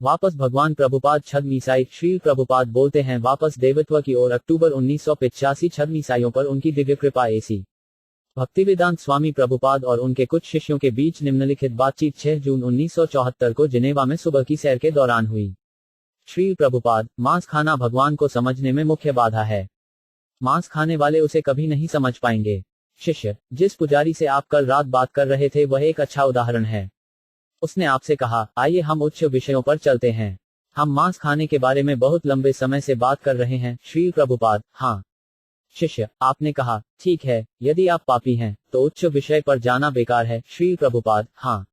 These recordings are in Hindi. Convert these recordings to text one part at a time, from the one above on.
वापस भगवान प्रभुपाद छद्म ईसाई। श्री प्रभुपाद बोलते हैं वापस देवत्व की ओर। अक्टूबर 1985 छद्म ईसाइयों पर उनकी दिव्य कृपा। एसी भक्तिवेदांत स्वामी प्रभुपाद और उनके कुछ शिष्यों के बीच निम्नलिखित बातचीत 6 जून 1974 को जिनेवा में सुबह की सैर के दौरान हुई। श्री प्रभुपाद, मांस खाना भगवान को समझने में मुख्य बाधा है। मांस खाने वाले उसे कभी नहीं समझ पाएंगे। शिष्य, जिस पुजारी से आप कल रात बात कर रहे थे वह एक अच्छा उदाहरण है। उसने आपसे कहा, आइए हम उच्च विषयों पर चलते हैं। हम मांस खाने के बारे में बहुत लंबे समय से बात कर रहे हैं। श्री प्रभुपाद, हाँ। शिष्य, आपने कहा, ठीक है, यदि आप पापी हैं तो उच्च विषय पर जाना बेकार है। श्री प्रभुपाद, हाँ।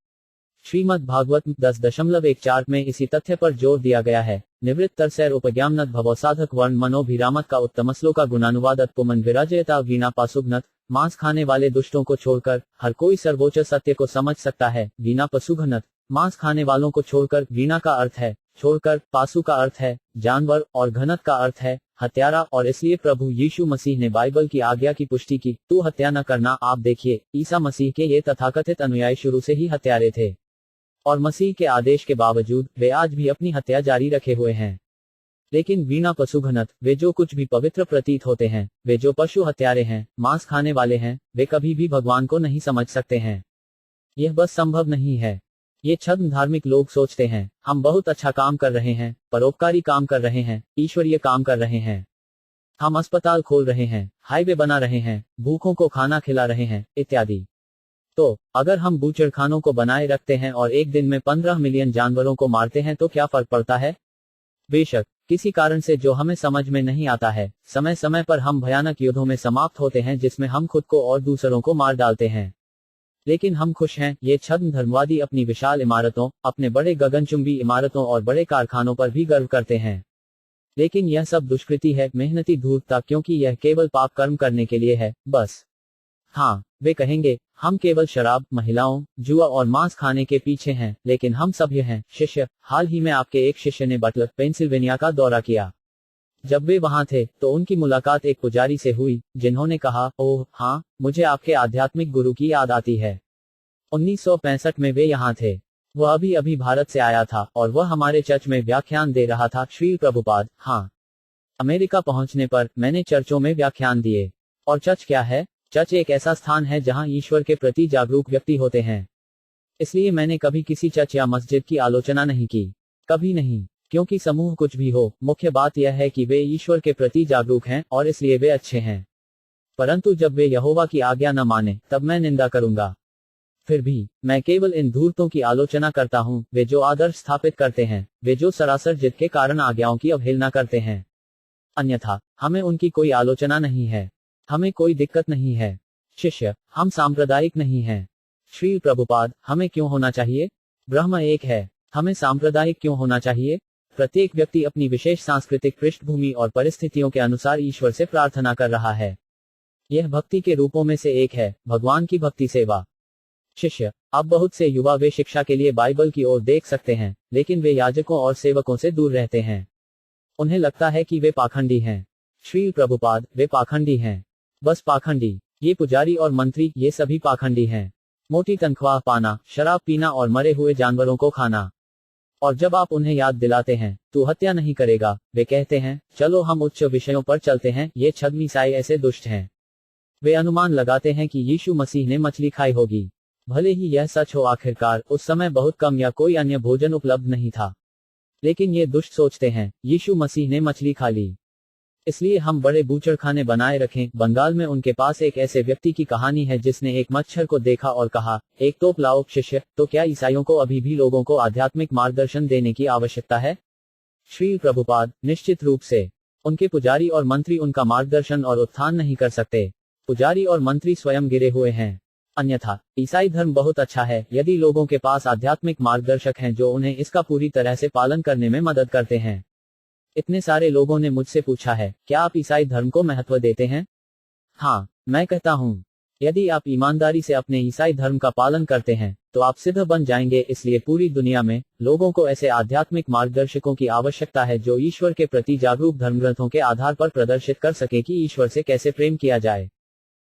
श्रीमद् भागवत 10.14 में इसी तथ्य पर जोर दिया गया है। निवृत्तर सैर उपज्ञानत भवो साधक वर्ण मनोभिरामत का उत्तम श्लोका गुणानुवादत पुमन विराजयता वीणा पासुघ्नत। मांस खाने वाले दुष्टों को छोड़कर हर कोई सर्वोच्च सत्य को समझ सकता है। वीणा पशुघ्नत, मांस खाने वालों को छोड़कर। वीणा का अर्थ है छोड़कर, पासु का अर्थ है जानवर और घनत का अर्थ है हत्यारा। और इसलिए प्रभु यीशु मसीह ने बाइबल की आज्ञा की पुष्टि की, तू हत्या न करना। आप देखिए, ईसा मसीह के ये तथाकथित अनुयायी शुरू से ही हत्यारे थे और मसीह के आदेश के बावजूद वे आज भी अपनी हत्या जारी रखे हुए हैं। लेकिन वीणा पशुघ्नत, वे जो कुछ भी पवित्र प्रतीत होते हैं, वे जो पशु हत्यारे हैं, मांस खाने वाले हैं, वे कभी भी भगवान को नहीं समझ सकते हैं। यह बस संभव नहीं है। ये छद्म धार्मिक लोग सोचते हैं, हम बहुत अच्छा काम कर रहे हैं, परोपकारी काम कर रहे हैं, ईश्वरीय काम कर रहे हैं। हम अस्पताल खोल रहे हैं, हाईवे बना रहे हैं, भूखों को खाना खिला रहे हैं, इत्यादि। तो अगर हम बूचड़खानों को बनाए रखते हैं और एक दिन में 15 मिलियन जानवरों को मारते हैं तो क्या फर्क पड़ता है? बेशक, किसी कारण से जो हमें समझ में नहीं आता है, समय समय पर हम भयानक युद्धों में समाप्त होते हैं जिसमें हम खुद को और दूसरों को मार डालते हैं। लेकिन हम खुश हैं। ये छद्म धर्मवादी अपनी विशाल इमारतों, अपने बड़े गगनचुंबी इमारतों और बड़े कारखानों पर भी गर्व करते हैं। लेकिन यह सब दुष्कृति है, मेहनती धूर्तता, क्योंकि यह केवल पाप कर्म करने के लिए है, बस। हाँ, वे कहेंगे, हम केवल शराब, महिलाओं, जुआ और मांस खाने के पीछे हैं, लेकिन हम सभ्य हैं। शिष्य, हाल ही में आपके एक शिष्य ने बटलर, पेंसिल्वेनिया का दौरा किया। जब वे वहां थे तो उनकी मुलाकात एक पुजारी से हुई जिन्होंने कहा, ओह हाँ, मुझे आपके आध्यात्मिक गुरु की याद आती है। 1965 में वे यहाँ थे। वह अभी अभी भारत से आया था और वह हमारे चर्च में व्याख्यान दे रहा था। श्री प्रभुपाद, हाँ। अमेरिका पहुंचने पर मैंने चर्चों में व्याख्यान दिए। और चर्च क्या है? चर्च एक ऐसा स्थान है जहां ईश्वर के प्रति जागरूक व्यक्ति होते हैं। इसलिए मैंने कभी किसी चर्च या मस्जिद की आलोचना नहीं की, कभी नहीं, क्योंकि समूह कुछ भी हो, मुख्य बात यह है कि वे ईश्वर के प्रति जागरूक हैं और इसलिए वे अच्छे हैं। परंतु जब वे यहोवा की आज्ञा न माने तब मैं निंदा करूंगा। फिर भी मैं केवल इन धूर्तों की आलोचना करता हूं, वे जो आदर्श स्थापित करते हैं, वे जो सरासर जिद के कारण आज्ञाओं की अवहेलना करते हैं। अन्यथा हमें उनकी कोई आलोचना नहीं है, हमें कोई दिक्कत नहीं है। शिष्य, हम सांप्रदायिक नहीं हैं। श्री प्रभुपाद, हमें क्यों होना चाहिए? ब्रह्म एक है, हमें सांप्रदायिक क्यों होना चाहिए? प्रत्येक व्यक्ति अपनी विशेष सांस्कृतिक पृष्ठभूमि और परिस्थितियों के अनुसार ईश्वर से प्रार्थना कर रहा है। यह भक्ति के रूपों में से एक है, भगवान की भक्ति सेवा। शिष्य, अब बहुत से युवा वे शिक्षा के लिए बाइबल की ओर देख सकते हैं, लेकिन वे याजकों और सेवकों से दूर रहते हैं। उन्हें लगता है कि वे पाखंडी हैं। श्री प्रभुपाद, वे पाखंडी हैं, बस पाखंडी। ये पुजारी और मंत्री, ये सभी पाखंडी हैं। मोटी तनख्वाह पाना, शराब पीना और मरे हुए जानवरों को खाना। और जब आप उन्हें याद दिलाते हैं, तू हत्या नहीं करेगा, वे कहते हैं, चलो हम उच्च विषयों पर चलते हैं। ये छद्म ईसाई ऐसे दुष्ट हैं। वे अनुमान लगाते हैं कि यीशु मसीह ने मछली खाई होगी। भले ही यह सच हो, आखिरकार उस समय बहुत कम या कोई अन्य भोजन उपलब्ध नहीं था। लेकिन ये दुष्ट सोचते हैं, यीशु मसीह ने मछली खा ली, इसलिए हम बड़े बूचड़खाने बनाए रखें। बंगाल में उनके पास एक ऐसे व्यक्ति की कहानी है जिसने एक मच्छर को देखा और कहा, एक तोप लाओ। शिष्य, तो क्या ईसाइयों को अभी भी लोगों को आध्यात्मिक मार्गदर्शन देने की आवश्यकता है? श्री प्रभुपाद, निश्चित रूप से। उनके पुजारी और मंत्री उनका मार्गदर्शन और उत्थान नहीं कर सकते। पुजारी और मंत्री स्वयं गिरे हुए हैं। अन्यथा ईसाई धर्म बहुत अच्छा है यदि लोगों के पास आध्यात्मिक मार्गदर्शक हैं जो उन्हें इसका पूरी तरह से पालन करने में मदद करते हैं। इतने सारे लोगों ने मुझसे पूछा है, क्या आप ईसाई धर्म को महत्व देते हैं? हाँ, मैं कहता हूँ, यदि आप ईमानदारी से अपने ईसाई धर्म का पालन करते हैं तो आप सिद्ध बन जाएंगे। इसलिए पूरी दुनिया में लोगों को ऐसे आध्यात्मिक मार्गदर्शकों की आवश्यकता है जो ईश्वर के प्रति जागरूक धर्मग्रंथों के आधार पर प्रदर्शित कर सके कि ईश्वर से कैसे प्रेम किया जाए।